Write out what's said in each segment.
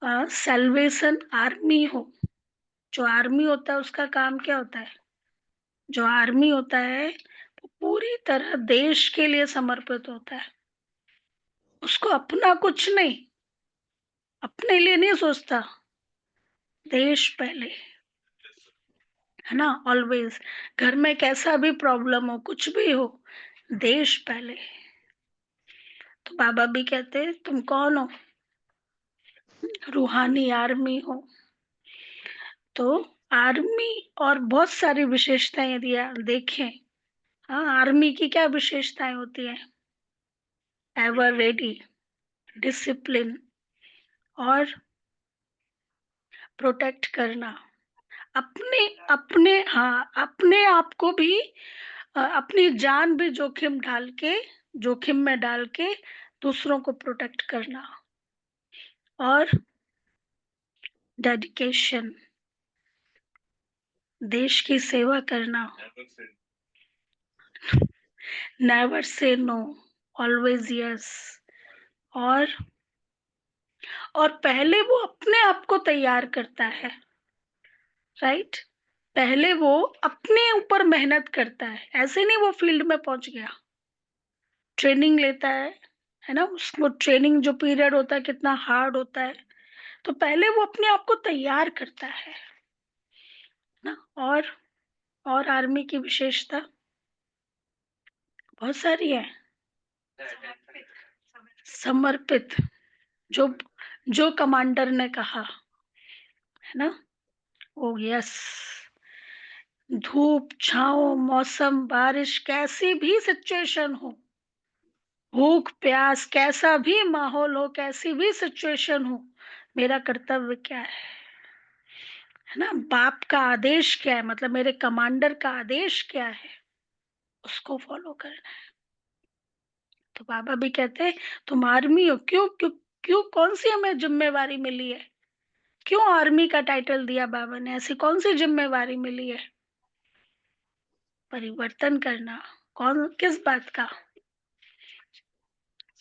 Salvation army हो। जो army होता है उसका काम क्या होता है? जो आर्मी होता है वो पूरी तरह देश के लिए समर्पित होता है। उसको अपना कुछ नहीं, अपने लिए नहीं सोचता, देश पहले, है ना? ऑलवेज घर में कैसा भी प्रॉब्लम हो, कुछ भी हो, देश पहले। तो बाबा भी कहते हैं तुम कौन हो? रूहानी आर्मी हो। तो आर्मी और बहुत सारी विशेषताएं यदि आप देखें, हाँ, आर्मी की क्या विशेषताएं होती है? एवर रेडी, डिसिप्लिन और प्रोटेक्ट करना। अपने अपने हाँ, अपने आप को भी अपनी जान भी जोखिम में डाल के दूसरों को प्रोटेक्ट करना। और डेडिकेशन, देश की सेवा करना। Never say no, always yes. और पहले वो अपने आप को तैयार करता है, राइट? पहले वो अपने ऊपर मेहनत करता है, ऐसे नहीं वो फील्ड में पहुंच गया। ट्रेनिंग लेता है ना? उसको ट्रेनिंग जो पीरियड होता है कितना हार्ड होता है। तो पहले वो अपने आप को तैयार करता है ना। और आर्मी की विशेषता बहुत सारी है। समर्पित, जो जो कमांडर ने कहा, है ना? ओ यस। धूप छांव, मौसम बारिश, कैसी भी सिचुएशन हो, भूख प्यास, कैसा भी माहौल हो, कैसी भी सिचुएशन हो, मेरा कर्तव्य क्या है ना? बाप का आदेश क्या है, मतलब मेरे कमांडर का आदेश क्या है, उसको फॉलो करना है। तो बाबा भी कहते हैं तुम आर्मी हो। क्यों क्यों क्यों? कौन सी हमें जिम्मेवारी मिली है? क्यों आर्मी का टाइटल दिया बाबा ने? ऐसी कौन सी जिम्मेवारी मिली है? परिवर्तन करना। कौन, किस बात का?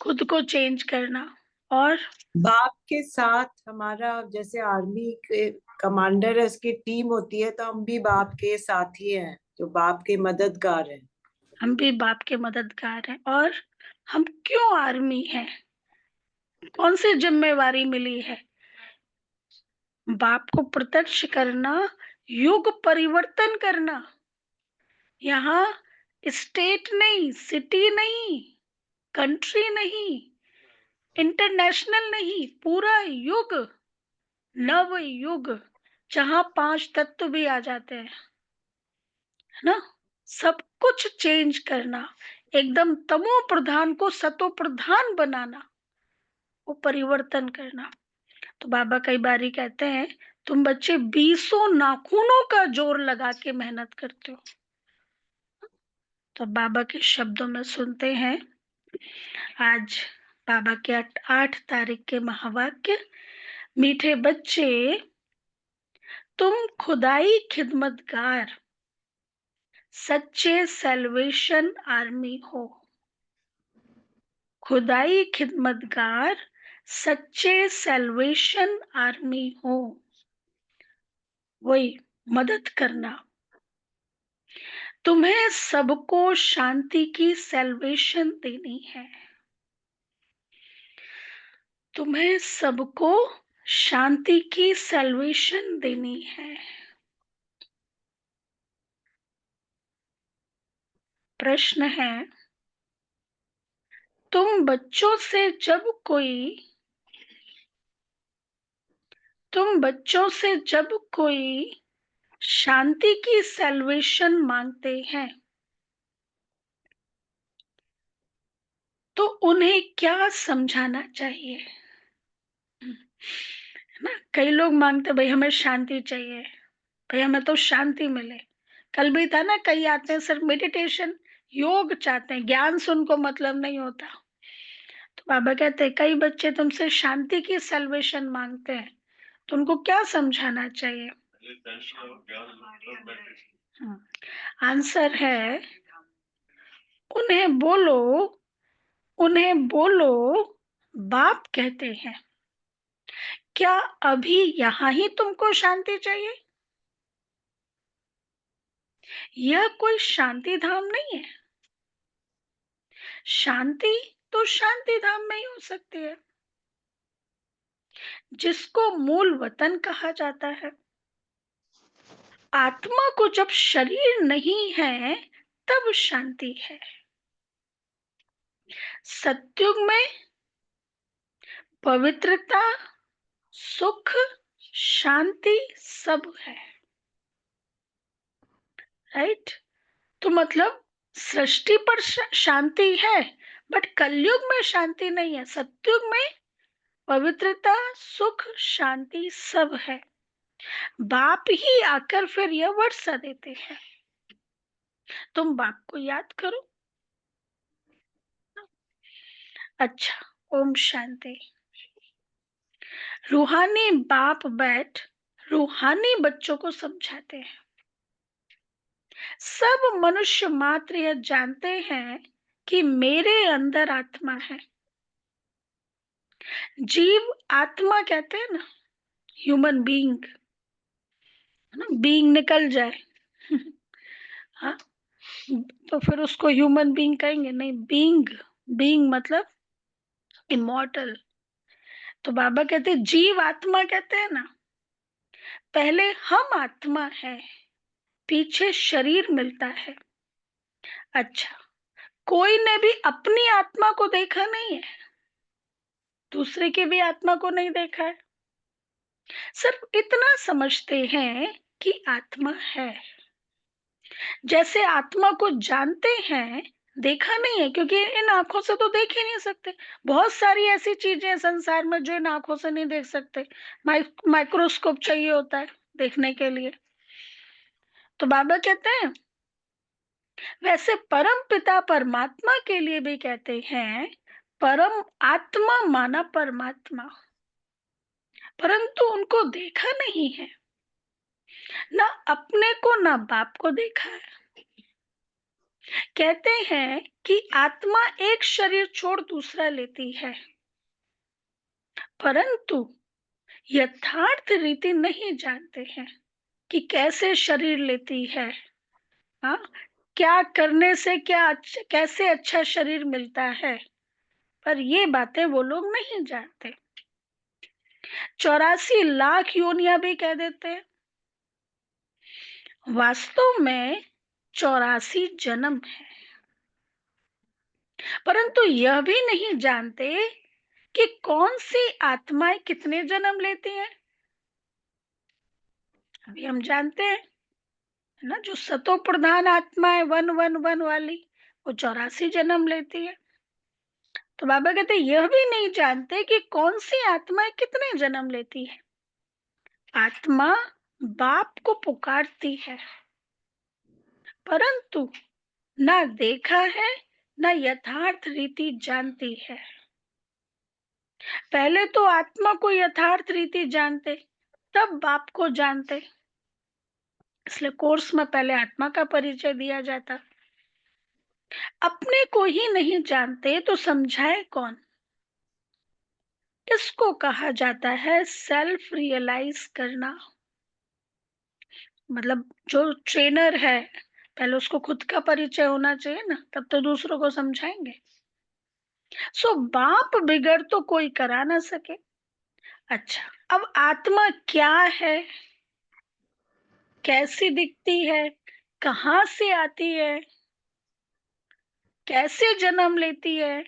खुद को चेंज करना। और बाप के साथ हमारा, जैसे आर्मी के कमांडर है, उसकी टीम होती है, तो हम भी बाप के साथी हैं, जो बाप के मददगार हैं। हम भी बाप के मददगार हैं। और हम क्यों आर्मी हैं? कौन सी जिम्मेवारी मिली है? बाप को प्रत्यक्ष करना, युग परिवर्तन करना। यहाँ स्टेट नहीं, सिटी नहीं, कंट्री नहीं, इंटरनेशनल नहीं, पूरा युग, नव युग, जहां पांच तत्व भी आ जाते हैं, है ना? सब कुछ चेंज करना, एकदम तमो प्रधान को सतो प्रधान बनाना, वो परिवर्तन करना। तो बाबा कई बारी कहते हैं तुम बच्चे बीसों नाखूनों का जोर लगा के मेहनत करते हो। तो बाबा के शब्दों में सुनते हैं आज बाबा के 8 तारीख के महावाक्य। मीठे बच्चे, तुम खुदाई खिदमतगार, सच्चे सैल्वेशन आर्मी हो। खुदाई खिदमतगार, सच्चे सैल्वेशन आर्मी हो। वही मदद करना। तुम्हें सबको शांति की सैल्वेशन देनी है। तुम्हें सबको शांति की सैल्वेशन देनी है। प्रश्न है, तुम बच्चों से जब कोई तुम बच्चों से जब कोई शांति की सैल्वेशन मांगते हैं तो उन्हें क्या समझाना चाहिए? ना, कई लोग मांगते भाई हमें शांति चाहिए, भाई हमें तो शांति मिले। कल भी था ना, कई आते हैं सिर्फ मेडिटेशन योग चाहते हैं, ज्ञान से उनको मतलब नहीं होता। तो बाबा कहते हैं कई बच्चे तुमसे शांति की सैल्वेशन मांगते हैं, तो उनको क्या समझाना चाहिए? आंसर है, उन्हें बोलो, उन्हें बोलो, बाप कहते हैं क्या अभी यहाँ ही तुमको शांति चाहिए? यह कोई शांति धाम नहीं है। शांति तो शांति धाम में ही हो सकती है, जिसको मूल वतन कहा जाता है। आत्मा को जब शरीर नहीं है तब शांति है। सत्युग में पवित्रता, सुख, शांति सब है। राइट? तो मतलब सृष्टि पर शांति है, बट कलयुग में शांति नहीं है। सत्युग में पवित्रता, सुख, शांति सब है। बाप ही आकर फिर यह वर्षा देते हैं। तुम बाप को याद करो। अच्छा, ओम शांति। रूहानी बाप बैठ रूहानी बच्चों को समझाते हैं। सब मनुष्य मात्र यह जानते हैं कि मेरे अंदर आत्मा है। जीव आत्मा कहते हैं ना, ह्यूमन बीइंग, है ना, बीइंग निकल जाए हाँ, तो फिर उसको ह्यूमन बीइंग कहेंगे नहीं, बीइंग। बीइंग मतलब इमॉर्टल। तो बाबा कहते हैं जीव आत्मा कहते हैं ना, पहले हम आत्मा है, पीछे शरीर मिलता है। अच्छा, कोई ने भी अपनी आत्मा को देखा नहीं है, दूसरे की भी आत्मा को नहीं देखा है, सिर्फ इतना समझते हैं कि आत्मा है। जैसे आत्मा को जानते हैं, देखा नहीं है, क्योंकि इन आंखों से तो देख ही नहीं सकते। बहुत सारी ऐसी चीजें हैं संसार में जो इन आंखों से नहीं देख सकते। माइक्रोस्कोप चाहिए होता है देखने के लिए। तो बाबा कहते हैं वैसे परम पिता परमात्मा के लिए भी कहते हैं परम आत्मा माना परमात्मा, परंतु उनको देखा नहीं है, ना अपने को ना बाप को देखा है। कहते हैं कि आत्मा एक शरीर छोड़ दूसरा लेती है, परंतु यथार्थ रीति नहीं जानते हैं कि कैसे शरीर लेती है। हाँ, क्या करने से कैसे अच्छा शरीर मिलता है, पर ये बातें वो लोग नहीं जानते। 84 लाख योनियां भी कह देते हैं, वास्तव में 84 जन्म है, परंतु यह भी नहीं जानते कि कौन सी आत्माएं कितने जन्म लेती हैं। अभी हम जानते हैं, है ना, जो सतो प्रधान आत्मा है 111 वाली, वो 84 जन्म लेती है। तो बाबा कहते यह भी नहीं जानते कि कौन सी आत्माएं कितने जन्म लेती है। आत्मा बाप को पुकारती है, परंतु ना देखा है, ना यथार्थ रीति जानती है। पहले तो आत्मा को यथार्थ रीति जानते, तब बाप को जानते। इसलिए कोर्स में पहले आत्मा का परिचय दिया जाता। अपने को ही नहीं जानते तो समझाए कौन। इसको कहा जाता है सेल्फ रियलाइज करना। मतलब जो ट्रेनर है, पहले उसको खुद का परिचय होना चाहिए ना, तब तो दूसरों को समझाएंगे। सो बाप बिगड़ तो कोई करा ना सके। अच्छा, अब आत्मा क्या है, कैसी दिखती है, कहाँ से आती है, कैसे जन्म लेती है,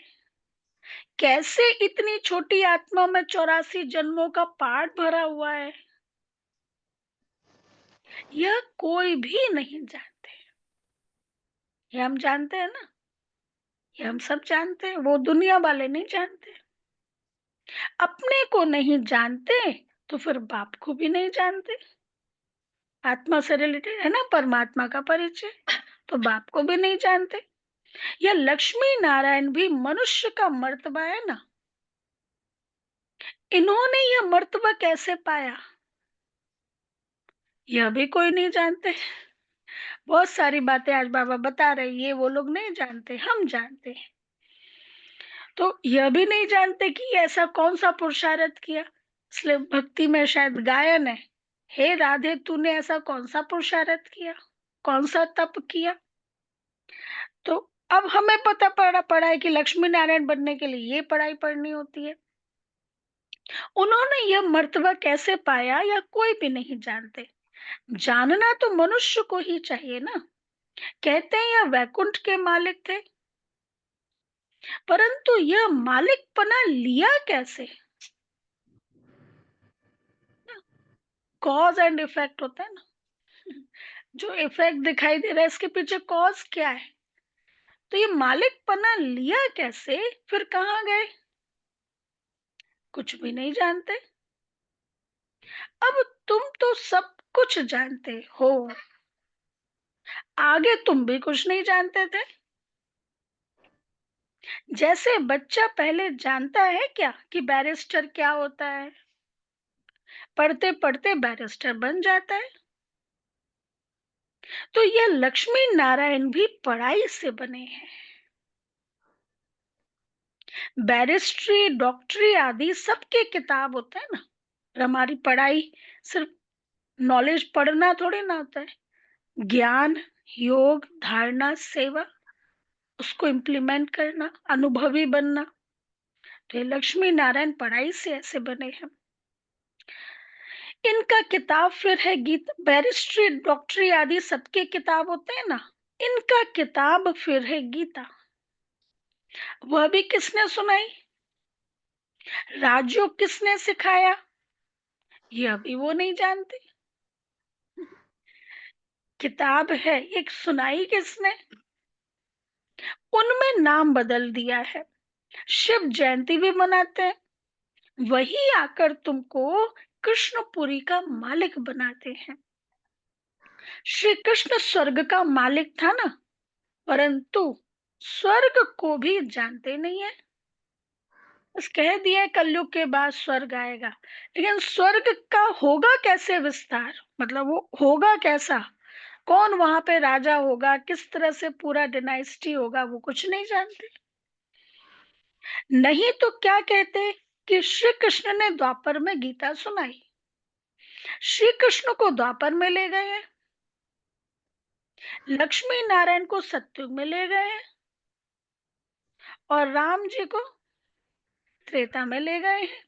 कैसे इतनी छोटी आत्मा में 84 जन्मों का पाठ भरा हुआ है, यह कोई भी नहीं जानते। ये हम जानते हैं ना, ये हम सब जानते हैं, वो दुनिया वाले नहीं जानते। अपने को नहीं जानते तो फिर बाप को भी नहीं जानते। आत्मा से रिलेटेड है ना परमात्मा का परिचय, तो बाप को भी नहीं जानते। यह लक्ष्मी नारायण भी मनुष्य का मर्तबा है ना, इन्होंने यह मर्तबा कैसे पाया, यह भी कोई नहीं जानते। बहुत सारी बातें आज बाबा बता रहे, ये वो लोग नहीं जानते, हम जानते हैं। तो यह भी नहीं जानते कि ऐसा कौन सा पुरुषार्थ किया, इसलिए भक्ति में शायद गायन है, हे राधे तूने ऐसा कौन-सा पुरुषार्थ किया? कौन-सा तप किया? तो अब हमें पता पड़ा है कि लक्ष्मी नारायण बनने के लिए ये पढ़ाई पढ़नी होती है। उन्होंने यह मर्तबा कैसे पाया या कोई भी नहीं जानते। जानना तो मनुष्य को ही चाहिए ना। कहते हैं यह वैकुंठ के मालिक थे, परंतु यह मालिकपना लिया कैसे? कॉज एंड इफेक्ट होता है ना। जो इफेक्ट दिखाई दे रहा है इसके पीछे कॉज क्या है? तो ये मालिकपना लिया कैसे, फिर कहाँ गए? कुछ भी नहीं जानते। अब तुम तो सब कुछ जानते हो, आगे तुम भी कुछ नहीं जानते थे। जैसे बच्चा पहले जानता है क्या कि बैरिस्टर क्या होता है, पढ़ते पढ़ते बैरिस्टर बन जाता है। तो ये लक्ष्मी नारायण भी पढ़ाई से बने हैं। बैरिस्ट्री, डॉक्टरी आदि सबके किताब होता है ना। और हमारी पढ़ाई सिर्फ नॉलेज पढ़ना थोड़ी ना होता है। ज्ञान, योग, धारणा, सेवा, उसको इम्प्लीमेंट करना, अनुभवी बनना। तो ये लक्ष्मी नारायण पढ़ाई से ऐसे बने हैं। इनका किताब फिर है गीता। बैरिस्ट्री, डॉक्टरी आदि सबके किताब होते हैं ना, इनका किताब फिर है गीता। वह भी किसने सुनाई, राजयोग किसने सिखाया, यह भी वो नहीं जानते। किताब है, एक सुनाई किसने, उनमें नाम बदल दिया है। शिव जयंती भी मनाते हैं, वही आकर तुमको कृष्णपुरी का मालिक बनाते हैं। श्री कृष्ण स्वर्ग का मालिक था ना, परंतु स्वर्ग को भी जानते नहीं है। बस कह दिया है कलयुग के बाद स्वर्ग आएगा, लेकिन स्वर्ग का होगा कैसे विस्तार, मतलब वो होगा कैसा, कौन वहां पे राजा होगा, किस तरह से पूरा डिनाइस्टी होगा, वो कुछ नहीं जानते। नहीं तो क्या कहते कि श्री कृष्ण ने द्वापर में गीता सुनाई, श्री कृष्ण को द्वापर में ले गए हैं, लक्ष्मी नारायण को सतयुग में ले गए हैं, और राम जी को त्रेता में ले गए हैं।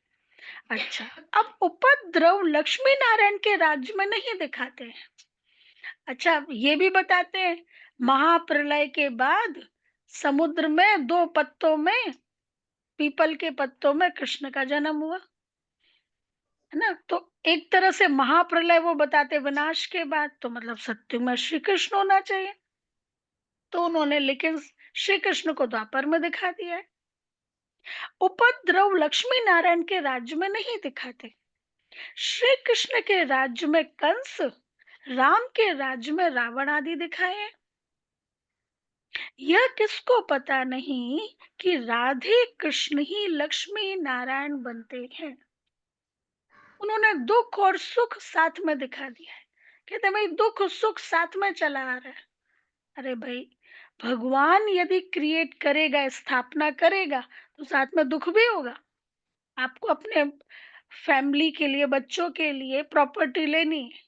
अच्छा, अब उपद्रव लक्ष्मी नारायण के राज्य में नहीं दिखाते हैं। अच्छा, ये भी बताते हैं महाप्रलय के बाद समुद्र में दो पत्तों में, पीपल के पत्तों में कृष्ण का जन्म हुआ, है ना। तो एक तरह से महाप्रलय वो बताते विनाश के बाद, तो मतलब सत्युग में श्री कृष्ण होना चाहिए। तो उन्होंने लेकिन श्री कृष्ण को द्वापर में दिखा दिया है। उपद्रव लक्ष्मी नारायण के राज्य में नहीं दिखाते। श्री कृष्ण के राज्य में कंस, राम के राज्य में रावण आदि दिखाए हैं। यह किसको पता नहीं कि राधे कृष्ण ही लक्ष्मी नारायण बनते हैं। उन्होंने दुख और सुख साथ में दिखा दिया है। कहते भाई दुख सुख साथ में चला आ रहा है। अरे भाई, भगवान यदि क्रिएट करेगा, स्थापना करेगा, तो साथ में दुख भी होगा। आपको अपने फैमिली के लिए, बच्चों के लिए प्रॉपर्टी लेनी है,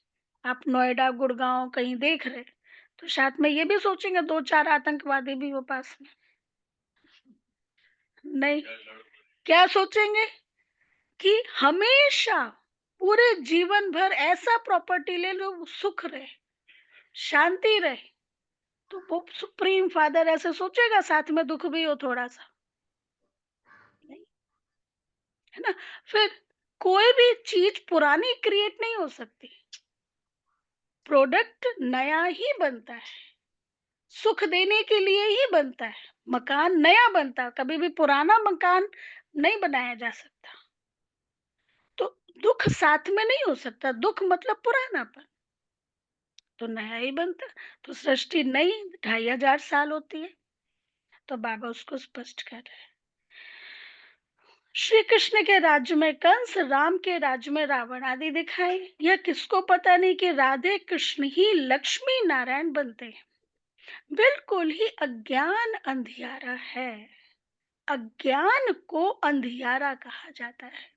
आप नोएडा गुड़गांव कहीं देख रहे, तो साथ में ये भी सोचेंगे दो चार आतंकवादी भी हो पास में, नहीं। क्या सोचेंगे कि हमेशा पूरे जीवन भर ऐसा प्रॉपर्टी ले लो सुख रहे, शांति रहे। तो वो सुप्रीम फादर ऐसे सोचेगा साथ में दुख भी हो थोड़ा सा, नहीं, है ना। फिर कोई भी चीज पुरानी क्रिएट नहीं हो सकती, प्रोडक्ट नया ही बनता है, सुख देने के लिए ही बनता है। मकान नया बनता है, कभी भी पुराना मकान नहीं बनाया जा सकता। तो दुख साथ में नहीं हो सकता, दुख मतलब पुरानापन, तो नया ही बनता। तो सृष्टि नई 2500 होती है, तो बाबा उसको स्पष्ट कर रहे हैं। श्री कृष्ण के राज्य में कंस, राम के राज्य में रावण आदि दिखाए। यह किसको पता नहीं कि राधे कृष्ण ही लक्ष्मी नारायण बनते हैं। बिल्कुल ही अज्ञान अंधियारा है। अज्ञान को अंधियारा कहा जाता है।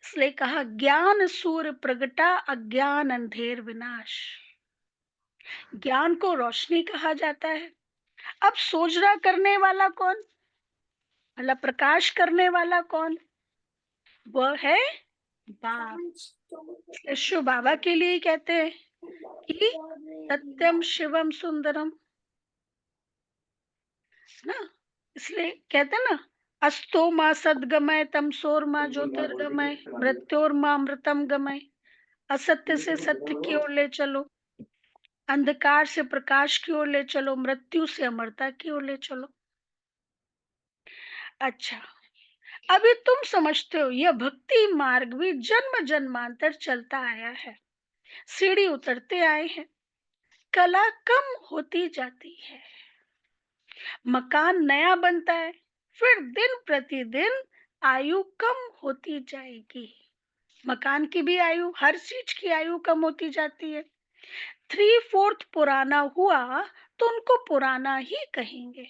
इसलिए कहा ज्ञान सूर्य प्रगटा अज्ञान अंधेर विनाश। ज्ञान को रोशनी कहा जाता है। अब सोचना करने वाला कौन, मतलब प्रकाश करने वाला कौन, वह है बाप। शिव बाबा के लिए ही कहते हैं कि सत्यम शिवम सुंदरम, ना, इसलिए कहते हैं ना, अस्तो माँ सदगमय तमसोर माँ ज्योतिर्गमय मृत्योर माँ अमृतम गमय। असत्य से सत्य की ओर ले चलो, अंधकार से प्रकाश की ओर ले चलो, मृत्यु से अमरता की ओर ले चलो। अच्छा, अभी तुम समझते हो यह भक्ति मार्ग भी जन्म जन्मांतर चलता आया है। सीढ़ी उतरते आए हैं, कला कम होती जाती है, मकान नया बनता है, फिर दिन प्रतिदिन आयु कम होती जाएगी। मकान की भी आयु, हर चीज की आयु कम होती जाती है। 3/4 पुराना हुआ तो उनको पुराना ही कहेंगे।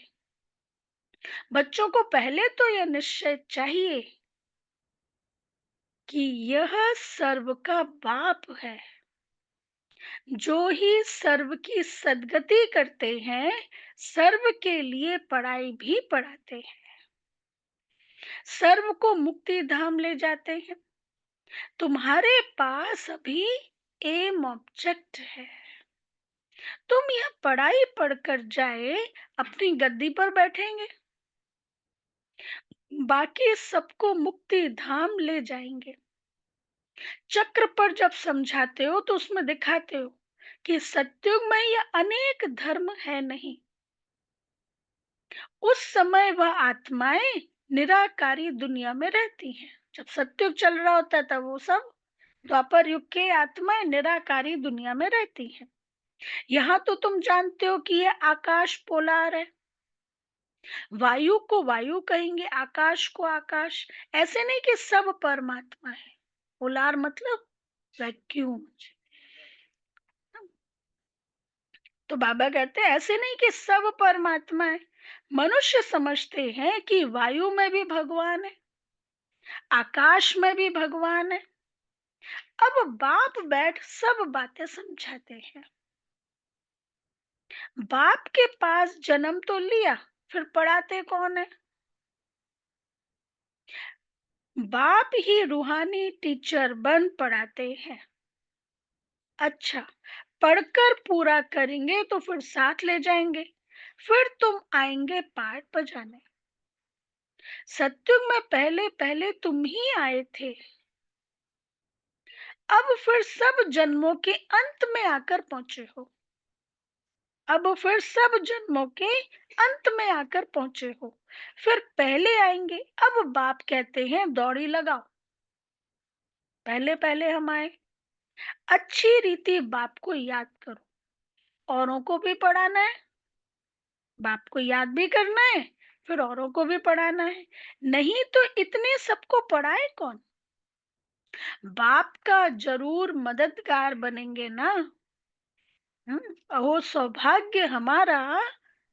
बच्चों को पहले तो यह निश्चय चाहिए कि यह सर्व का बाप है। जो ही सर्व की सदगति करते हैं, सर्व के लिए पढ़ाई भी पढ़ाते हैं, सर्व को मुक्ति धाम ले जाते हैं। तुम्हारे पास अभी एम ऑब्जेक्ट है। तुम यह पढ़ाई पढ़कर जाए अपनी गद्दी पर बैठेंगे, बाकी सबको मुक्ति धाम ले जाएंगे। चक्र पर जब समझाते हो तो उसमें दिखाते हो कि सत्युग में यह अनेक धर्म है नहीं। उस समय वह आत्माएं निराकारी दुनिया में रहती हैं। जब सत्युग चल रहा होता है तब वो सब द्वापर युग के आत्माएं निराकारी दुनिया में रहती हैं। यहाँ तो तुम जानते हो कि यह आकाश पोलार है। वायु को वायु कहेंगे, आकाश को आकाश। ऐसे नहीं कि सब परमात्मा है। पोलार मतलब वैक्यूम। तो बाबा कहते हैं ऐसे नहीं कि सब परमात्मा है। मनुष्य समझते हैं कि वायु में भी भगवान है, आकाश में भी भगवान है। अब बाप बैठ सब बातें समझाते हैं। बाप के पास जन्म तो लिया, फिर पढ़ाते कौन है? बाप ही रूहानी टीचर बन पढ़ाते हैं। अच्छा, पढ़कर पूरा करेंगे तो फिर साथ ले जाएंगे, फिर तुम आएंगे पाठ बजाने। सत्युग में पहले पहले तुम ही आए थे, अब फिर सब जन्मों के अंत में आकर पहुंचे हो। अब फिर सब जन्मों के अंत में आकर पहुंचे हो, फिर पहले आएंगे। अब बाप कहते हैं दौड़ी लगाओ, पहले पहले हम आए। अच्छी रीति बाप को याद करो, औरों को भी पढ़ाना है, बाप को याद भी करना है, फिर औरों को भी पढ़ाना है। नहीं तो इतने सबको पढ़ाए कौन? बाप का जरूर मददगार बनेंगे ना। अहो सौभाग्य हमारा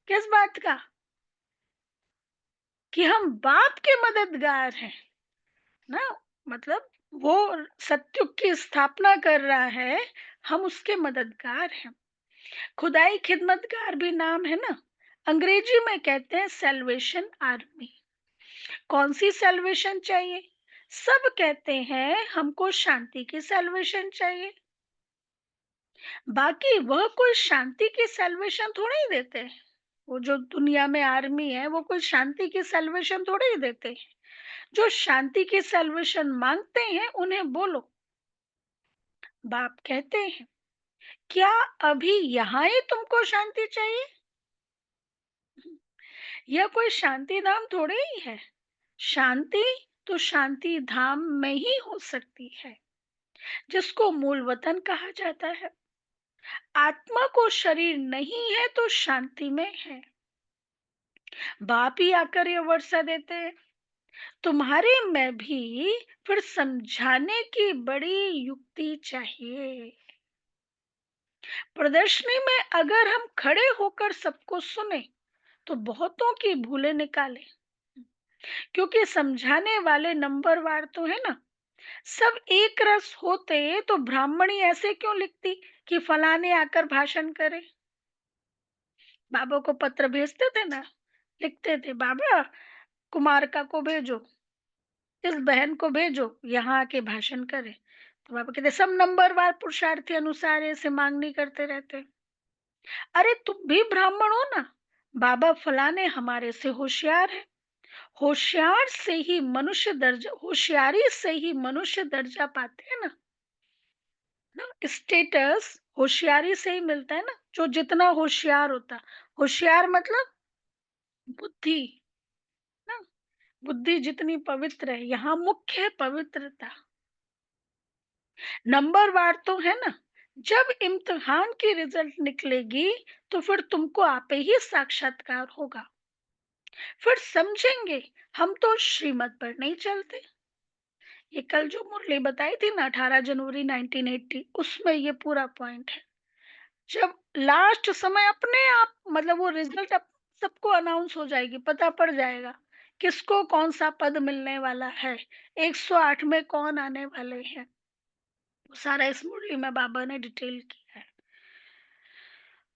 किस बात का कि हम बाप के मददगार हैं, ना, मतलब वो सत्युग की स्थापना कर रहा है, हम उसके मददगार हैं। खुदाई खिदमतगार भी नाम है ना। अंग्रेजी में कहते हैं सेल्वेशन आर्मी। कौन सी सेल्वेशन चाहिए? सब कहते हैं हमको शांति की सेल्वेशन चाहिए। बाकी वह कोई शांति की सेल्वेशन थोड़ी ही देते हैं। वो जो दुनिया में आर्मी है वो कोई शांति की सेल्वेशन थोड़ी ही देते हैं। जो शांति की सेल्वेशन मांगते हैं उन्हें बोलो। बाप कहते हैं क्या अभी यहाँ ही तुमको शांति चाहिए? यह कोई शांति धाम थोड़े ही है। शांति तो शांति धाम में ही हो सकती है, जिसको मूल वतन कहा जाता है। आत्मा को शरीर नहीं है तो शांति में है। बाप ही आकर ये वर्षा देते हैं। तुम्हारे में भी फिर समझाने की बड़ी युक्ति चाहिए। प्रदर्शनी में अगर हम खड़े होकर सबको सुने तो बहुतों की भूलें निकाले, क्योंकि समझाने वाले नंबरवार तो है ना। सब एक रस होते तो ब्राह्मणी ऐसे क्यों लिखती कि फलाने आकर भाषण करे? बाबा को पत्र भेजते थे ना, लिखते थे, बाबा कुमारिका को भेजो, इस बहन को भेजो, यहाँ आके भाषण करे। तो बाबा कहते सब नंबरवार पुरुषार्थी अनुसार ऐसे मांगनी करते रहते। अरे तुम भी ब्राह्मण हो ना, बाबा फलाने हमारे से होशियार है। होशियार से ही मनुष्य दर्जा, होशियारी से ही मनुष्य दर्जा पाते हैं ना, स्टेटस होशियारी से ही मिलता है ना। जो जितना होशियार होता, होशियार मतलब बुद्धि ना, बुद्धि जितनी पवित्र है, यहाँ मुख्य है पवित्रता। नंबरवार तो है ना, जब इम्तिहान की रिजल्ट निकलेगी तो फिर तुमको आपे ही साक्षात्कार होगा, फिर समझेंगे हम तो श्रीमत पर नहीं चलते। ये कल जो मुरली बताई थी ना 18 जनवरी 1980, उसमें ये पूरा पॉइंट है। जब लास्ट समय अपने आप मतलब वो रिजल्ट अब सबको अनाउंस हो जाएगी, पता पड़ जाएगा किसको कौन सा पद मिलने वाला है, 108 में कौन आने वाले हैं। वो सारा इस मुरली में बाबा ने डिटेल किया है।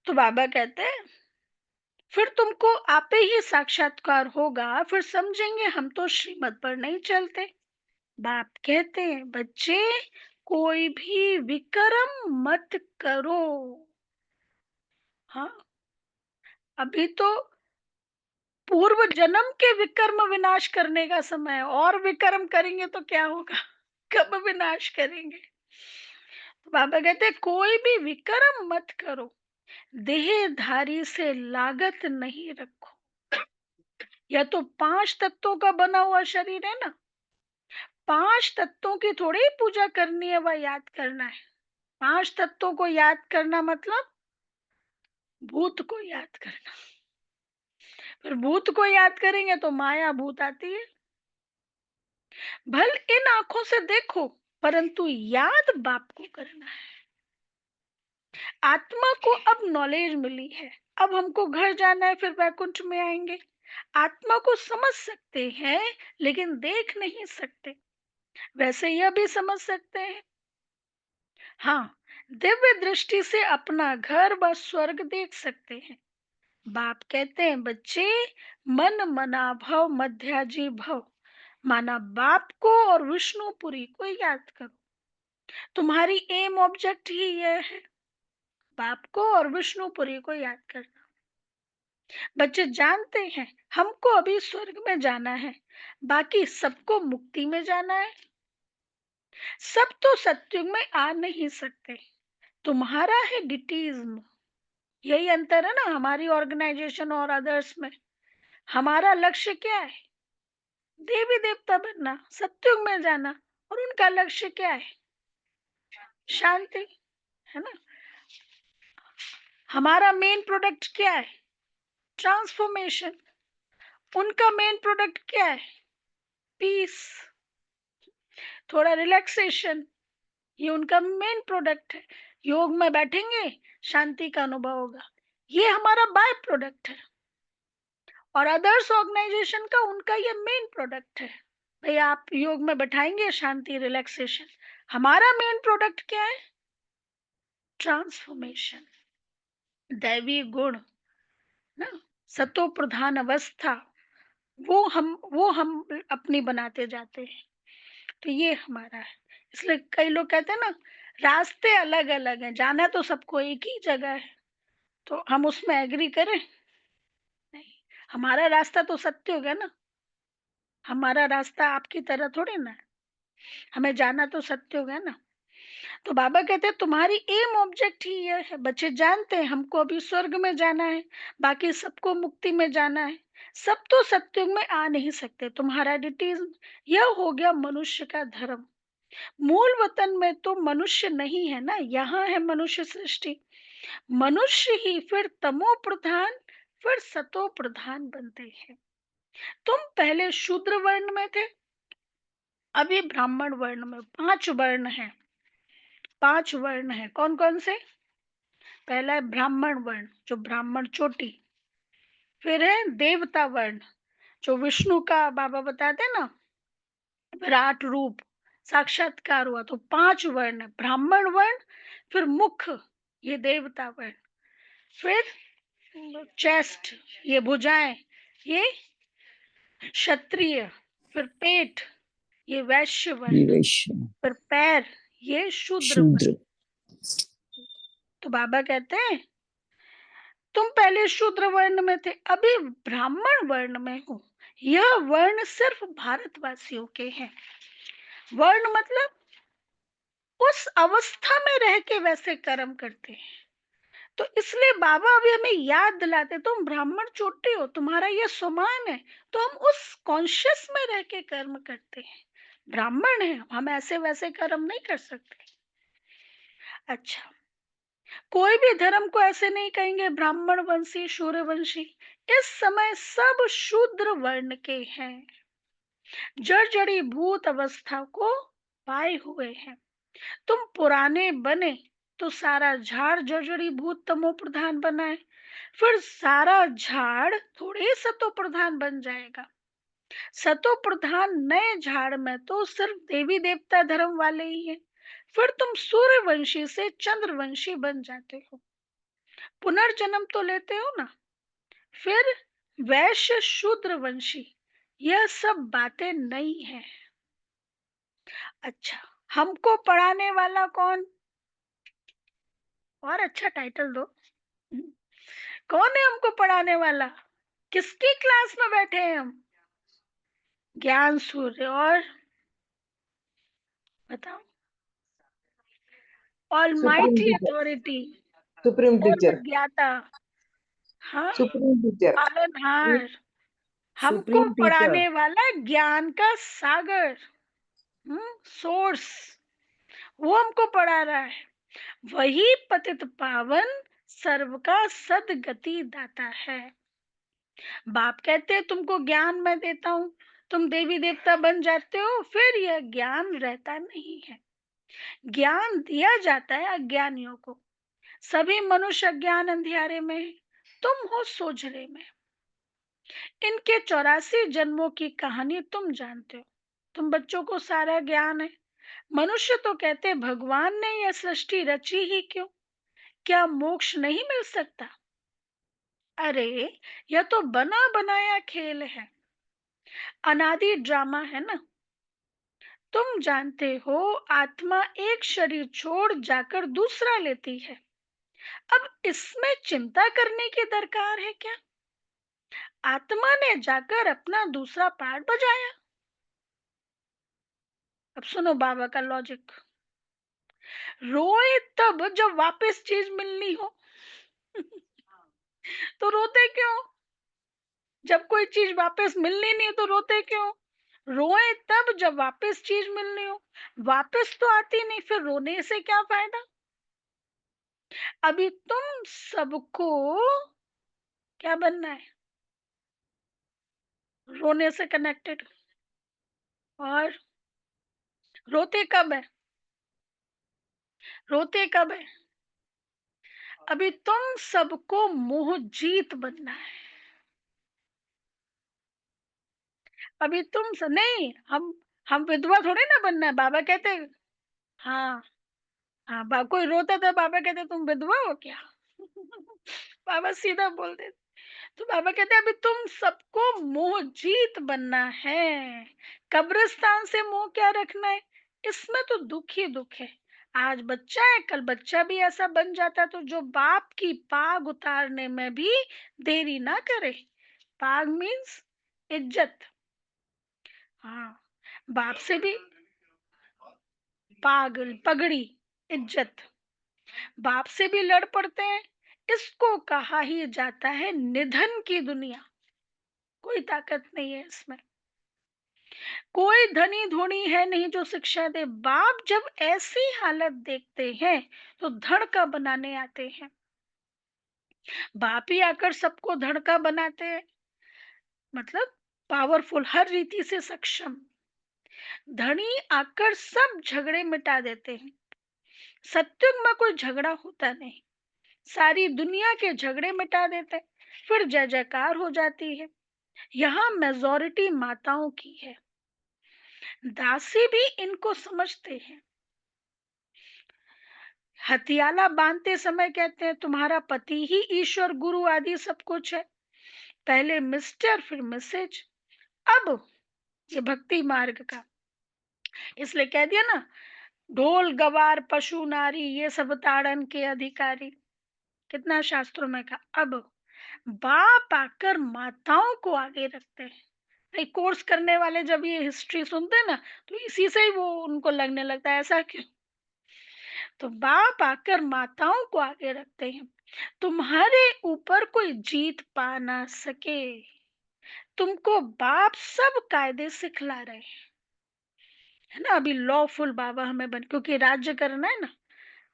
तो बाबा कहते हैं फिर तुमको आपे ही साक्षात्कार होगा, फिर समझेंगे हम तो श्रीमत पर नहीं चलते। बाप कहते हैं बच्चे कोई भी विक्रम मत करो। हाँ, अभी तो पूर्व जन्म के विकर्म विनाश करने का समय है, और विकर्म करेंगे तो क्या होगा? कब विनाश करेंगे? तो बाबा कहते हैं कोई भी विकर्म मत करो, देहधारी से लागत नहीं रखो। यह तो 5 तत्वों का बना हुआ शरीर है ना, 5 तत्वों की थोड़ी ही पूजा करनी है, वह याद करना है। 5 तत्वों को याद करना मतलब भूत को याद करना। फिर भूत को याद करेंगे तो माया भूत आती है। भल इन आंखों से देखो, परंतु याद बाप को करना है। आत्मा को अब नॉलेज मिली है, अब हमको घर जाना है, फिर वैकुंठ में आएंगे। आत्मा को समझ सकते हैं लेकिन देख नहीं सकते, वैसे यह भी समझ सकते हैं। हाँ, दिव्य दृष्टि से अपना घर व स्वर्ग देख सकते हैं। बाप कहते हैं बच्चे मन मना भव मध्याजी भव, माना बाप को और विष्णुपुरी को याद करो। तुम्हारी एम ऑब्जेक्ट ही यह है, बाप को और विष्णुपुरी को याद करना। बच्चे जानते हैं हमको अभी स्वर्ग में जाना है, बाकी सबको मुक्ति में जाना है। सब तो सत्युग में आ नहीं सकते, तुम्हारा है डिटीज्म। यही अंतर है ना हमारी ऑर्गेनाइजेशन और अदर्स में। हमारा लक्ष्य क्या है? देवी देवता बनना, सत्युग में जाना। और उनका लक्ष्य क्या है? शांति, है ना। हमारा मेन प्रोडक्ट क्या है? ट्रांसफॉर्मेशन। उनका मेन प्रोडक्ट क्या है? पीस, थोड़ा रिलैक्सेशन। ये उनका मेन प्रोडक्ट है। योग में बैठेंगे, शांति का अनुभव होगा, ये हमारा बाय प्रोडक्ट है। और अदर्स ऑर्गेनाइजेशन का उनका ये मेन प्रोडक्ट है, भाई आप योग में बैठाएंगे, शांति, रिलैक्सेशन। हमारा मेन प्रोडक्ट क्या है? ट्रांसफॉर्मेशन, दैवी गुण ना, सतो प्रधान अवस्था, वो हम अपनी बनाते जाते हैं। तो ये हमारा है। इसलिए कई लोग कहते हैं ना रास्ते अलग अलग हैं, जाना तो सबको एक ही जगह है। तो हम उसमें एग्री करें? नहीं, हमारा रास्ता तो सत्य होगा ना, हमारा रास्ता आपकी तरह थोड़ी ना है, हमें जाना तो सत्य होगा ना। तो बाबा कहते हैं तुम्हारी एम ऑब्जेक्ट ही ये है। बच्चे जानते हैं हमको अभी स्वर्ग में जाना है, बाकी सबको मुक्ति में जाना है। सब तो सत्युग में आ नहीं सकते, तुम्हारा डिटीज यह हो गया मनुष्य का धर्म। मूल वतन में तो मनुष्य नहीं है ना, यहाँ है मनुष्य सृष्टि। मनुष्य ही फिर तमो प्रधान, फिर सतो प्रधान बनते हैं। तुम पहले शूद्र वर्ण में थे, अभी ब्राह्मण वर्ण में। 5 वर्ण हैं, 5 वर्ण हैं। कौन कौन से? पहला है ब्राह्मण वर्ण, जो ब्राह्मण चोटी। फिर है देवता वर्ण, जो विष्णु का बाबा बताते हैं ना, विराट रूप, साक्षात्कार हुआ। तो 5 वर्ण है, ब्राह्मण वर्ण, फिर मुख ये देवता वर्ण, फिर चेस्ट ये भुजाएं ये क्षत्रिय, फिर पेट ये वैश्य वर्ण, ये वैश्य, फिर पैर ये शूद्र वर्ण। शूद्र। तो बाबा कहते हैं तुम पहले शूद्र वर्ण में थे, अभी ब्राह्मण वर्ण में हो। यह वर्ण सिर्फ भारतवासियों के हैं। वर्ण मतलब उस अवस्था में रह के वैसे कर्म करते हैं। तो इसलिए बाबा अभी हमें याद दिलाते, तुम ब्राह्मण चोटी हो, तुम्हारा ये सुमान है। तो हम उस कॉन्शियस में रह के कर्म करते हैं। ब्राह्मण है, हम ऐसे वैसे कर्म नहीं कर सकते। अच्छा, कोई भी धर्म को ऐसे नहीं कहेंगे ब्राह्मण वंशी सूर्यवंशी। इस समय सब शूद्र वर्ण के हैं, जड़ी भूत अवस्था को पाए हुए हैं। तुम पुराने बने तो सारा झाड़ जड़ी भूत तमो प्रधान बना है, फिर सारा झाड़ थोड़े सतो प्रधान बन जाएगा। सतो प्रधान नए झाड़ में तो सिर्फ देवी देवता धर्म वाले ही हैं। फिर तुम सूर्यवंशी से चंद्रवंशी बन जाते हो, पुनर्जन्म तो लेते हो ना। फिर वैश्य शूद्र वंशी, यह सब बातें नहीं है। अच्छा, हमको पढ़ाने वाला कौन? और अच्छा टाइटल दो। कौन है हमको पढ़ाने वाला? किसकी क्लास में बैठे हैं हम? ज्ञान सूर्य। और बताओ, supreme almighty teacher, authority, supreme teacher, सर्वज्ञाता, हाँ, सुप्रीम टीचर, पालनहार। हमको सुप्रीम टीचर। पढ़ाने वाला ज्ञान का सागर, सोर्स, वो हमको पढ़ा रहा है। वही पतित पावन सर्व का सदगति दाता है। बाप कहते हैं तुमको ज्ञान मैं देता हूं, तुम देवी देवता बन जाते हो, फिर यह ज्ञान रहता नहीं है। ज्ञान दिया जाता है अज्ञानियों को। सभी मनुष्य अज्ञान अंधियारे में है, तुम हो सोझरे में। इनके 84 जन्मों की कहानी तुम जानते हो। तुम बच्चों को सारा ज्ञान है। मनुष्य तो कहते भगवान ने यह सृष्टि रची ही क्यों, क्या मोक्ष नहीं मिल सकता? अरे, यह तो बना बनाया खेल है, अनादि ड्रामा है ना। तुम जानते हो आत्मा एक शरीर छोड़ जाकर दूसरा लेती है। अब इसमें चिंता करने की दरकार है क्या? आत्मा ने जाकर अपना दूसरा पार्ट बजाया। अब सुनो बाबा का लॉजिक। रोए तब जब वापस चीज मिलनी हो। तो रोते क्यों? जब कोई चीज वापस मिलनी नहीं तो रोते क्यों? रोए तब जब वापस चीज मिलनी हो। वापस तो आती नहीं, फिर रोने से क्या फायदा? अभी तुम सबको क्या बनना है? रोने से कनेक्टेड। और रोते कब है? रोते कब है? अभी तुम सबको मोह जीत बनना है। अभी नहीं, हम विधवा थोड़े ना बनना है। बाबा कहते, हाँ, हाँ, कोई रोता था, बाबा कहते तुम विधवा हो क्या? बाबा सीधा बोल देते। तो बाबा कहते अभी तुम सबको मोह जीत बनना है। कब्रिस्तान से मोह क्या रखना है? इसमें तो दुख ही दुख है। आज बच्चा है, कल बच्चा भी ऐसा बन जाता, तो जो बाप की पाग उतारने में भी देरी ना करे। पाग मीन्स इज्जत। हाँ, बाप से भी, पागल पगड़ी, इज्जत, बाप से भी लड़ पड़ते हैं। इसको कहा ही जाता है निधन की दुनिया। कोई ताकत नहीं है इसमें। कोई धनी धोनी है नहीं जो शिक्षा दे। बाप जब ऐसी हालत देखते हैं तो धड़ का बनाने आते हैं। बाप ही आकर सबको धड़ का बनाते हैं, मतलब पावरफुल, हर रीति से सक्षम। धनी आकर सब झगड़े मिटा देते हैं। सत्युग में कोई झगड़ा होता नहीं, सारी दुनिया के झगड़े मिटा देते, फिर जय जयकार हो जाती है। यहाँ मेजॉरिटी माताओं की है। दासी भी इनको समझते हैं। हथियाला बांधते समय कहते हैं तुम्हारा पति ही ईश्वर गुरु आदि सब कुछ है। पहले मिस्टर फिर मिसेज। अब ये भक्ति मार्ग का, इसलिए कह दिया ना, ढोल गवार पशु नारी ये सब ताड़न के अधिकारी। कितना शास्त्रों में कहा। अब बाप आकर माताओं को आगे रखते हैं। नहीं, कोर्स करने वाले जब ये हिस्ट्री सुनते हैं ना, तो इसी से ही वो उनको लगने लगता है ऐसा क्यों। तो बाप आकर माताओं को आगे रखते हैं। तुम्हारे ऊपर कोई जीत पा ना सके, तुमको बाप सब कायदे सिखला रहे हैं, है ना। अभी लॉफुल बाबा हमें बन, क्योंकि राज्य करना है ना,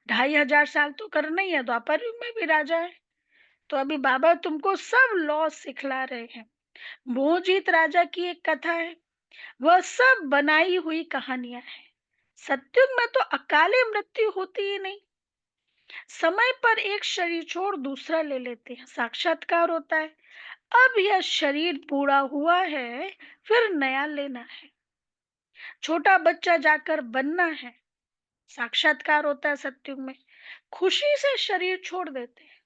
2500 साल तो करना ही है, द्वापर युग में भी राजा है। तो अभी बाबा तुमको सब लॉ सिखला रहे हैं। मोहजीत राजा की एक कथा है, वह सब बनाई हुई कहानियां हैं। सत्युग में तो अकाले मृत्यु होती ही नहीं, समय पर एक शरीर छोड़ दूसरा ले लेते हैं, साक्षात्कार होता है। अब यह शरीर बूढ़ा हुआ है, फिर नया लेना है। छोटा बच्चा जाकर बनना है, साक्षात्कार होता है सत्युग में। खुशी से शरीर छोड़ देते हैं,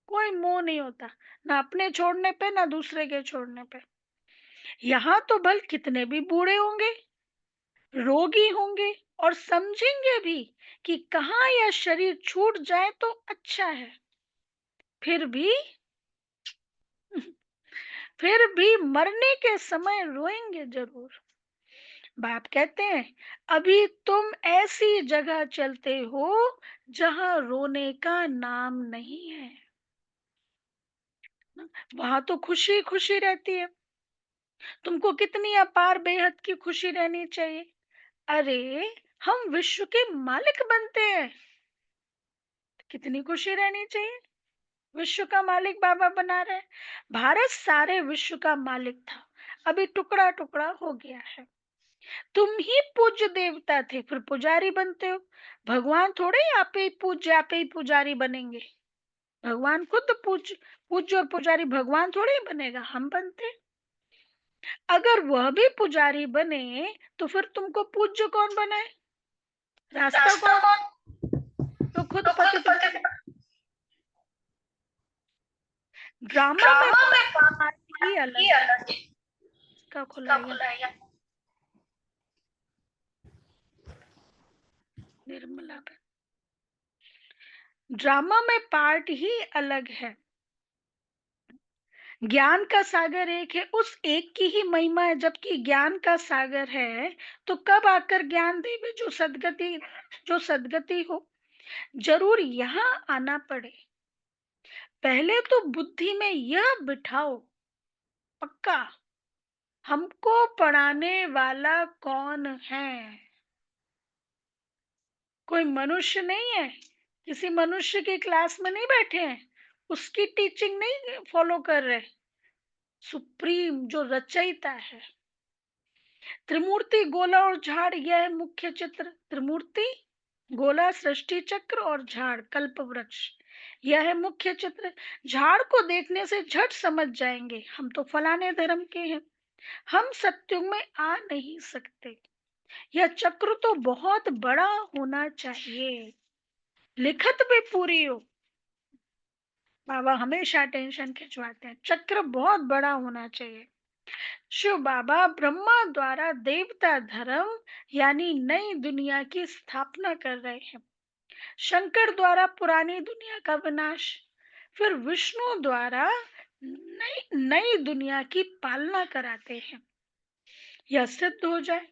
कोई मोह नहीं होता, ना अपने छोड़ने पे ना दूसरे के छोड़ने पे। यहाँ तो भल कितने भी बूढ़े होंगे, रोगी होंगे, और समझेंगे भी कि कहाँ यह शरीर छूट जाए तो अच्छा है, फिर भी फिर भी मरने के समय रोएंगे जरूर। बाप कहते हैं अभी तुम ऐसी जगह चलते हो जहां रोने का नाम नहीं है, वहां तो खुशी खुशी रहती है। तुमको कितनी अपार बेहद की खुशी रहनी चाहिए। अरे हम विश्व के मालिक बनते हैं, कितनी खुशी रहनी चाहिए। विश्व का मालिक बाबा बना रहे हैं। भारत सारे विश्व का मालिक था, अभी टुकड़ा टुकड़ा हो गया है। तुम ही पूज्य देवता थे, फिर पुजारी बनते हो। भगवान थोड़े ही आप ही पूज्य आप ही पुजारी बनेंगे। भगवान खुद पूज्य पूज्य और पुजारी भगवान थोड़े ही बनेगा, हम बनते। अगर वह भी पुजारी बने तो फिर तुमको पूज्य कौन बनाए, रास्ता रास्ता कौन, कौन, तो खुद तो खुद पतित पतित। बने। ड्रामा में ड्रामा में पार्ट ही बात ही अलग है। अलग है, इसका खुला इसका है खुला है। निर्मला पे। ड्रामा में पार्ट ही अलग है। ज्ञान का सागर एक है, उस एक की ही महिमा है। जबकि ज्ञान का सागर है तो कब आकर ज्ञान देवे, जो सदगति हो। जरूर यहाँ आना पड़े। पहले तो बुद्धि में यह बिठाओ पक्का, हमको पढ़ाने वाला कौन है। कोई मनुष्य नहीं है, किसी मनुष्य की क्लास में नहीं बैठे हैं, उसकी टीचिंग नहीं फॉलो कर रहे। सुप्रीम जो रचयिता है। त्रिमूर्ति गोला और झाड़, यह है मुख्य चित्र। त्रिमूर्ति गोला सृष्टि चक्र और झाड़ कल्प वृक्ष, यह है मुख्य चित्र। झाड़ को देखने से झट समझ जाएंगे हम तो फलाने धर्म के हैं, हम सत्युग में आ नहीं सकते। यह चक्र तो बहुत बड़ा होना चाहिए, लिखत भी पूरी हो। बाबा हमेशा टेंशन खिंचवाते हैं, चक्र बहुत बड़ा होना चाहिए। शिव बाबा ब्रह्मा द्वारा देवता धर्म यानी नई दुनिया की स्थापना कर रहे हैं। शंकर द्वारा पुरानी दुनिया का विनाश, फिर विष्णु द्वारा नई नई दुनिया की पालना कराते हैं। यह सिद्ध हो जाए।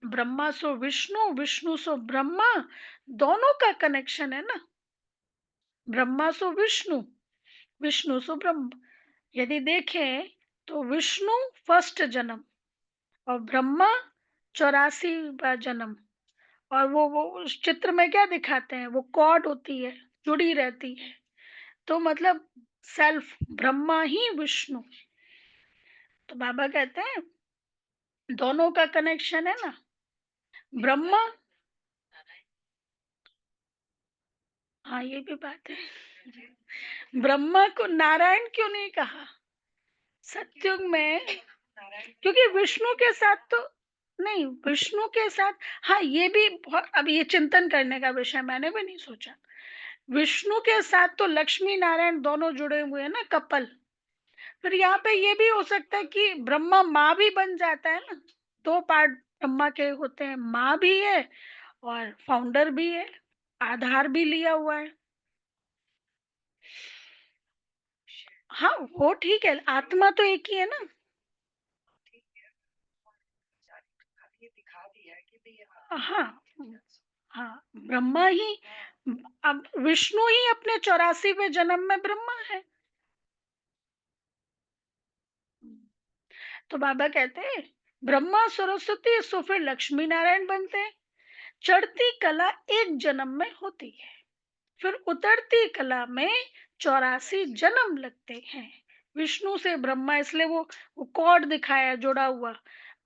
ब्रह्मा सो विष्णु, विष्णु सो ब्रह्मा, दोनों का कनेक्शन है ना। ब्रह्मा सो विष्णु, विष्णु सो ब्रह्मा। यदि देखें तो विष्णु फर्स्ट जन्म और ब्रह्मा 84वां जन्म। और वो उस चित्र में क्या दिखाते हैं, वो कॉर्ड होती है, जुड़ी रहती है। तो मतलब सेल्फ ब्रह्मा ही विष्णु। तो बाबा कहते हैं दोनों का कनेक्शन है ना। ब्रह्मा, हाँ ये भी बात है। ब्रह्मा को नारायण क्यों नहीं कहा सत्युग में, क्योंकि विष्णु के साथ तो नहीं, विष्णु के साथ, हाँ, ये भी अब ये चिंतन करने का विषय, मैंने भी नहीं सोचा। विष्णु के साथ तो लक्ष्मी नारायण दोनों जुड़े हुए हैं ना, कपल। फिर यहाँ पे ये भी हो सकता है कि ब्रह्मा माँ भी बन जाता है ना। 2 पार्ट ब्रह्मा के होते हैं, माँ भी है और फाउंडर भी है, आधार भी लिया हुआ है। हाँ, वो ठीक है, आत्मा तो एक ही है ना। हाँ, हाँ, ब्रह्मा ही, अब विष्णु ही अपने 84वें जन्म में ब्रह्मा है। तो बाबा कहते हैं ब्रह्मा सरस्वती, सो फिर लक्ष्मी नारायण बनते हैं। चढ़ती कला एक जन्म में होती है, फिर उतरती कला में 84 जन्म लगते हैं। विष्णु से ब्रह्मा, इसलिए वो कॉर्ड दिखाया जुड़ा हुआ।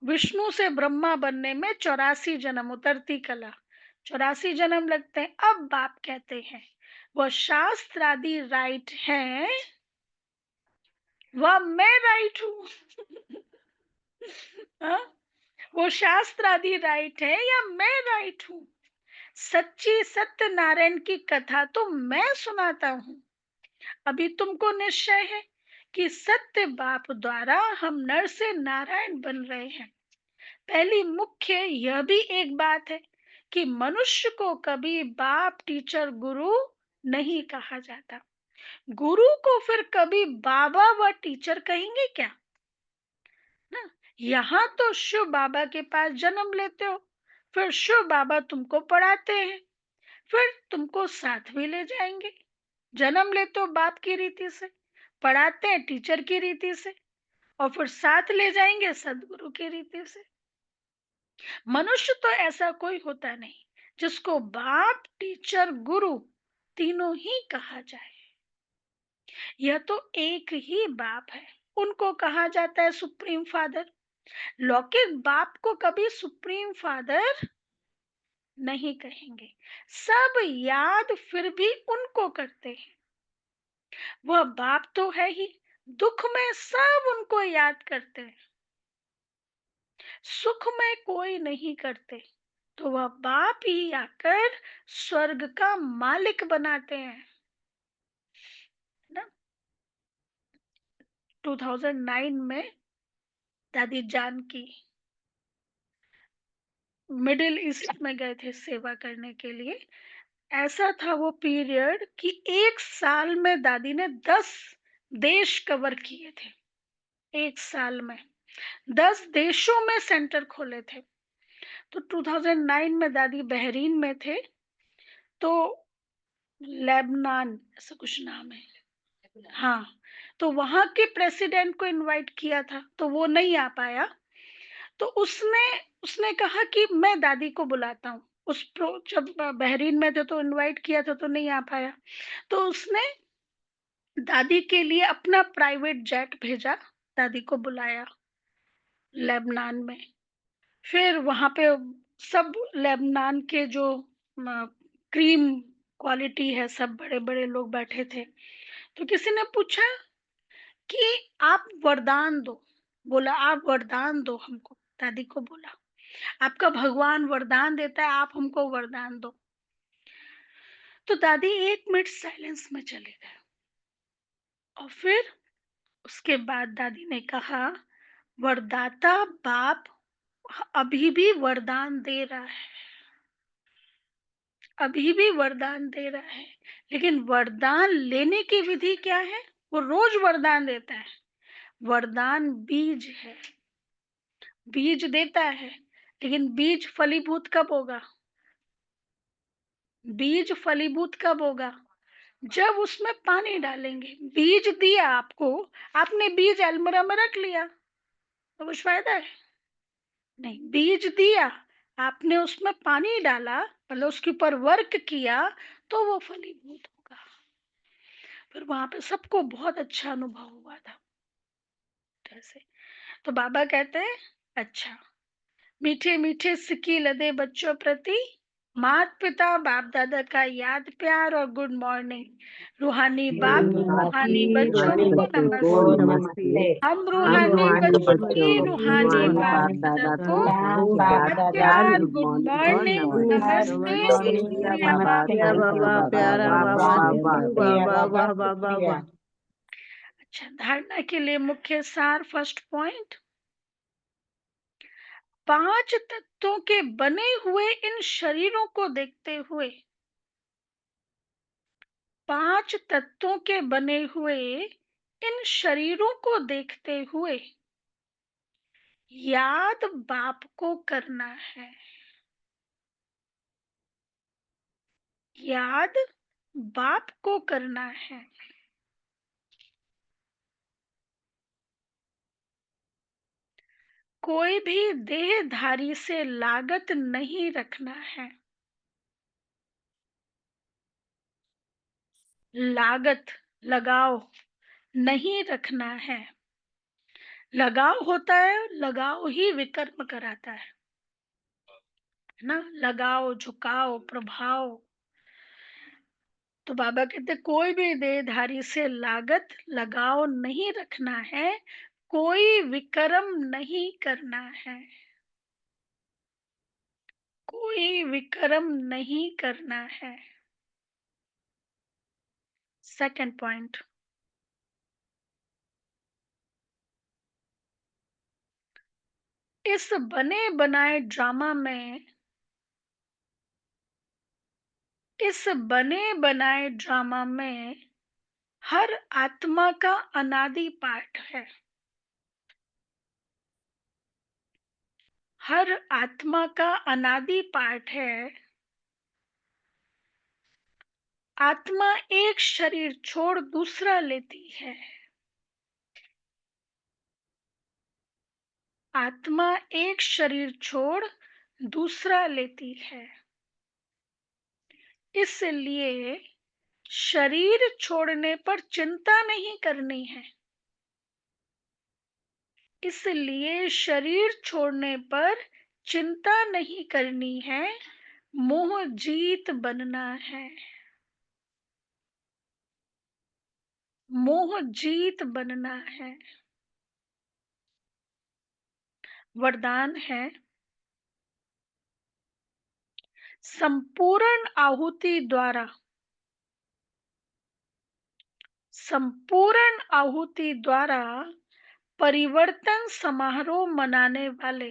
विष्णु से ब्रह्मा बनने में 84 जन्म, उतरती कला 84 जन्म लगते हैं। अब बाप कहते हैं वह शास्त्र आदि राइट है, वह मैं राइट हूं। हाँ? वो शास्त्र आदि राइट है या मैं राइट हूं? सच्ची सत्यनारायण की कथा तो मैं सुनाता हूं। अभी तुमको निश्चय है कि सत्य बाप द्वारा हम नर से नारायण बन रहे हैं। पहली मुख्य यह भी एक बात है कि मनुष्य को कभी बाप, टीचर, गुरु नहीं कहा जाता। गुरु को फिर कभी बाबा व टीचर कहेंगे क्या ना। यहाँ तो शिव बाबा के पास जन्म लेते हो, फिर शिव बाबा तुमको पढ़ाते हैं, फिर तुमको साथ भी ले जाएंगे। जन्म लेते हो बाप की रीति से, पढ़ाते हैं टीचर की रीति से, और फिर साथ ले जाएंगे सदगुरु की रीति से। मनुष्य तो ऐसा कोई होता नहीं जिसको बाप, टीचर, गुरु तीनों ही कहा जाए। यह तो एक ही बाप है, उनको कहा जाता है सुप्रीम फादर। लौकिक बाप को कभी सुप्रीम फादर नहीं कहेंगे। सब याद फिर भी उनको करते हैं। वह बाप तो है ही, दुख में सब उनको याद करते हैं। सुख में कोई नहीं करते, तो वह बाप ही आकर स्वर्ग का मालिक बनाते हैं ना। 2009 में दादी जानकी मिडिल ईस्ट में गए थे सेवा करने के लिए। ऐसा था वो पीरियड कि 1 साल में दादी ने 10 देश कवर किए थे। 1 साल में 10 देशों में सेंटर खोले थे। तो 2009 में दादी बहरीन में थे, तो लेबनान ऐसा कुछ नाम है, हाँ। तो वहां के प्रेसिडेंट को इनवाइट किया था, तो वो नहीं आ पाया। तो उसने उसने कहा कि मैं दादी को बुलाता हूँ। जब बहरीन में थे तो इनवाइट किया था, तो नहीं आ पाया। तो उसने दादी के लिए अपना प्राइवेट जेट भेजा, दादी को बुलाया लेबनान में। फिर वहां पे सब लेबनान के जो क्रीम क्वालिटी है, सब बड़े बड़े लोग बैठे थे। तो किसी ने पूछा कि आप वरदान दो। बोला आप वरदान दो हमको। दादी को बोला आपका भगवान वरदान देता है, आप हमको वरदान दो। तो दादी 1 मिनट साइलेंस में चले गए, और फिर उसके बाद दादी ने कहा वरदाता बाप अभी भी वरदान दे रहा है, अभी भी वरदान दे रहा है। लेकिन वरदान लेने की विधि क्या है? वो रोज वरदान देता है। वरदान बीज है, बीज देता है, लेकिन बीज फलीभूत कब होगा? बीज फलीभूत कब होगा? जब उसमें पानी डालेंगे। बीज दिया आपको, आपने बीज अलमीरा में रख लिया, तो कुछ फायदा है नहीं। बीज दिया, आपने उसमें पानी डाला, मतलब उसके ऊपर वर्क किया, तो वो फलीभूत होगा। फिर वहां पे सबको बहुत अच्छा अनुभव हुआ था ऐसे। तो बाबा कहते हैं अच्छा, मीठे मीठे सिक्की लदे बच्चों प्रति माता पिता बाप दादा का याद प्यार और गुड मॉर्निंग। रूहानी बाप रूहानी बच्चों रूहानी को बच्चों को नमस्ते। नमस्ते। हम हम रूहानी रूहानी बच्चों बच्चों की को रूहानी रूहानी बाप बाप दादा दादा को को याद याद प्यार प्यार गुड गुड मॉर्निंग मॉर्निंग नमस्ते। नमस्ते। शुक्रिया शुक्रिया बाबा, बाबा, थैंक यू बाबा, प्यारा बाबा, थैंक यू बाबा, बाबा, बाबा। अच्छा, धारणा के लिए मुख्य सार। फर्स्ट पॉइंट, 5 तत्वों के बने हुए इन शरीरों को देखते हुए, 5 तत्वों के बने हुए इन शरीरों को देखते हुए याद बाप को करना है। याद बाप को करना है। कोई भी देहधारी से लागत नहीं रखना है। लागत, लगाव नहीं रखना है। लगाव होता है, लगाव ही विकर्म कराता है ना। लगाव, झुकाव, प्रभाव। तो बाबा कहते कोई भी देहधारी से लागत, लगाव नहीं रखना है, कोई विकर्म नहीं करना है, कोई विकर्म नहीं करना है। सेकंड पॉइंट, इस बने बनाए ड्रामा में, इस बने बनाए ड्रामा में हर आत्मा का अनादि पाठ है। हर आत्मा का अनादि पाठ है। आत्मा एक शरीर छोड़ दूसरा लेती है। आत्मा एक शरीर छोड़ दूसरा लेती है। इसलिए शरीर छोड़ने पर चिंता नहीं करनी है। इसलिए शरीर छोड़ने पर चिंता नहीं करनी है, मोह जीत बनना है। मोह जीत बनना है। वरदान है, संपूर्ण आहुति द्वारा, संपूर्ण आहुति द्वारा परिवर्तन समारोह मनाने वाले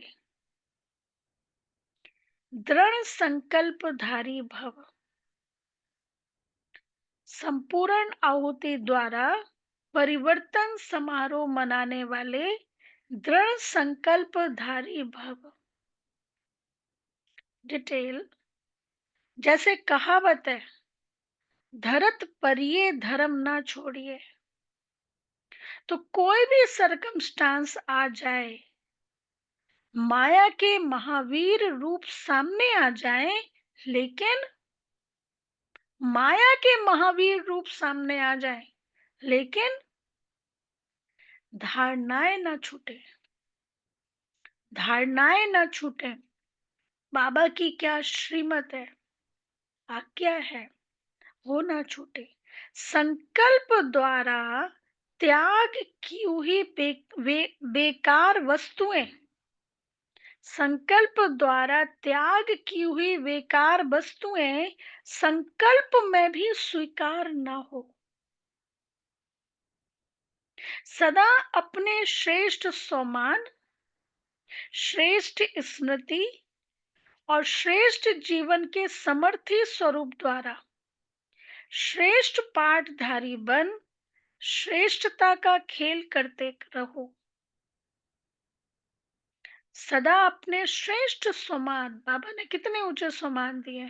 दृढ़ संकल्पधारी भव। संपूर्ण आहुति द्वारा परिवर्तन समारोह मनाने वाले दृढ़ संकल्पधारी भव। डिटेल, जैसे कहावत है, धरत परिये धर्म ना छोड़िए। तो कोई भी सरकमस्टांस आ जाए, माया के महावीर रूप सामने आ जाए, लेकिन माया के महावीर रूप सामने आ जाए, लेकिन धारणाएं ना छूटे। धारणाएं ना छूटे। बाबा की क्या श्रीमत है, आज्ञा है, वो ना छूटे। संकल्प द्वारा त्याग की हुई बेकार वस्तुएं, संकल्प द्वारा त्याग की हुई बेकार वस्तुएं संकल्प में भी स्वीकार न हो। सदा अपने श्रेष्ठ सम्मान, श्रेष्ठ स्मृति और श्रेष्ठ जीवन के समर्थी स्वरूप द्वारा श्रेष्ठ पाठधारी बन श्रेष्ठता का खेल करते रहो। सदा अपने श्रेष्ठ सम्मान, बाबा ने कितने ऊंचे सम्मान दिए।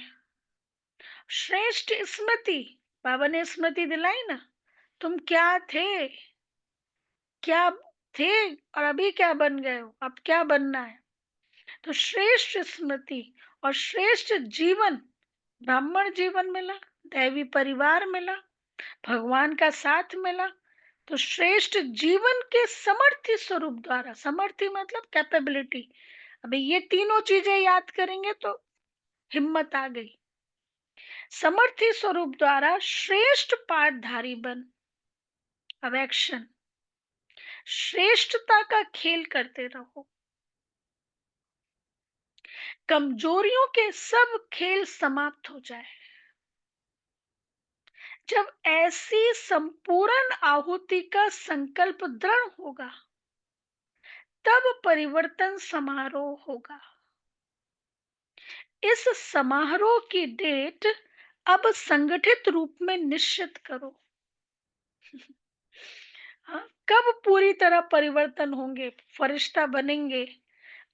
श्रेष्ठ स्मृति, बाबा ने स्मृति दिलाई ना, तुम क्या थे, क्या थे और अभी क्या बन गए हो, अब क्या बनना है। तो श्रेष्ठ स्मृति और श्रेष्ठ जीवन, ब्राह्मण जीवन मिला, दैवी परिवार मिला, भगवान का साथ मिला। तो श्रेष्ठ जीवन के समर्थी स्वरूप द्वारा, समर्थी मतलब कैपेबिलिटी। अभी ये तीनों चीजें याद करेंगे तो हिम्मत आ गई। समर्थी स्वरूप द्वारा श्रेष्ठ पाठधारी बन। अब एक्शन, श्रेष्ठता का खेल करते रहो। कमजोरियों के सब खेल समाप्त हो जाए। जब ऐसी संपूर्ण आहुति का संकल्प दृढ़ होगा, तब परिवर्तन समारोह होगा। इस समारोह की डेट अब संगठित रूप में निश्चित करो। हाँ, कब पूरी तरह परिवर्तन होंगे, फरिश्ता बनेंगे,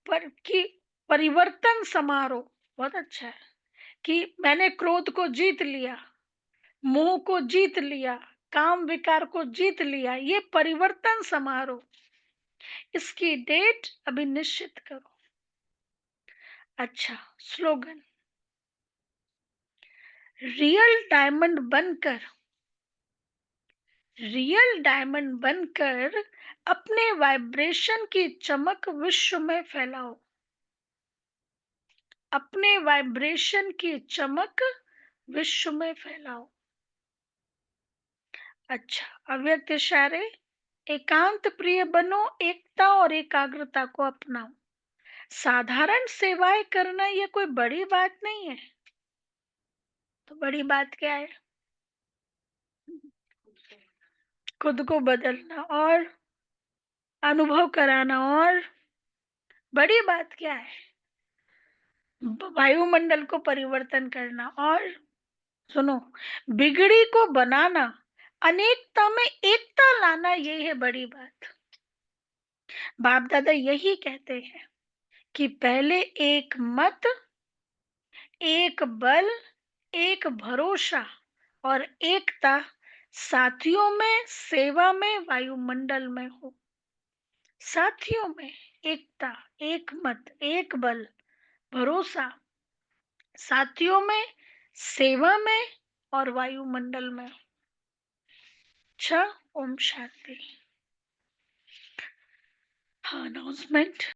पर कि परिवर्तन समारोह बहुत अच्छा है कि मैंने क्रोध को जीत लिया, मोह को जीत लिया, काम विकार को जीत लिया, ये परिवर्तन समारोह। इसकी डेट अभी निश्चित करो। अच्छा, स्लोगन, रियल डायमंड बनकर, रियल डायमंड बनकर अपने वाइब्रेशन की चमक विश्व में फैलाओ। अपने वाइब्रेशन की चमक विश्व में फैलाओ। अच्छा, अव्यक्त इशारे, एकांत प्रिय बनो, एकता और एकाग्रता को अपनाओ। साधारण सेवाएं करना यह कोई बड़ी बात नहीं है। तो बड़ी बात क्या है? खुद को बदलना और अनुभव कराना। और बड़ी बात क्या है? वायुमंडल को परिवर्तन करना। और सुनो, बिगड़ी को बनाना, अनेकता में एकता लाना, ये है बड़ी बात। बाप दादा यही कहते हैं कि पहले एक मत, एक बल, एक भरोसा और एकता साथियों में, सेवा में, वायुमंडल में हो। साथियों में एकता, एक मत, एक बल, भरोसा, साथियों में, सेवा में और वायुमंडल में। अच्छा, ओम शांति। हाँ, अनाउंसमेंट।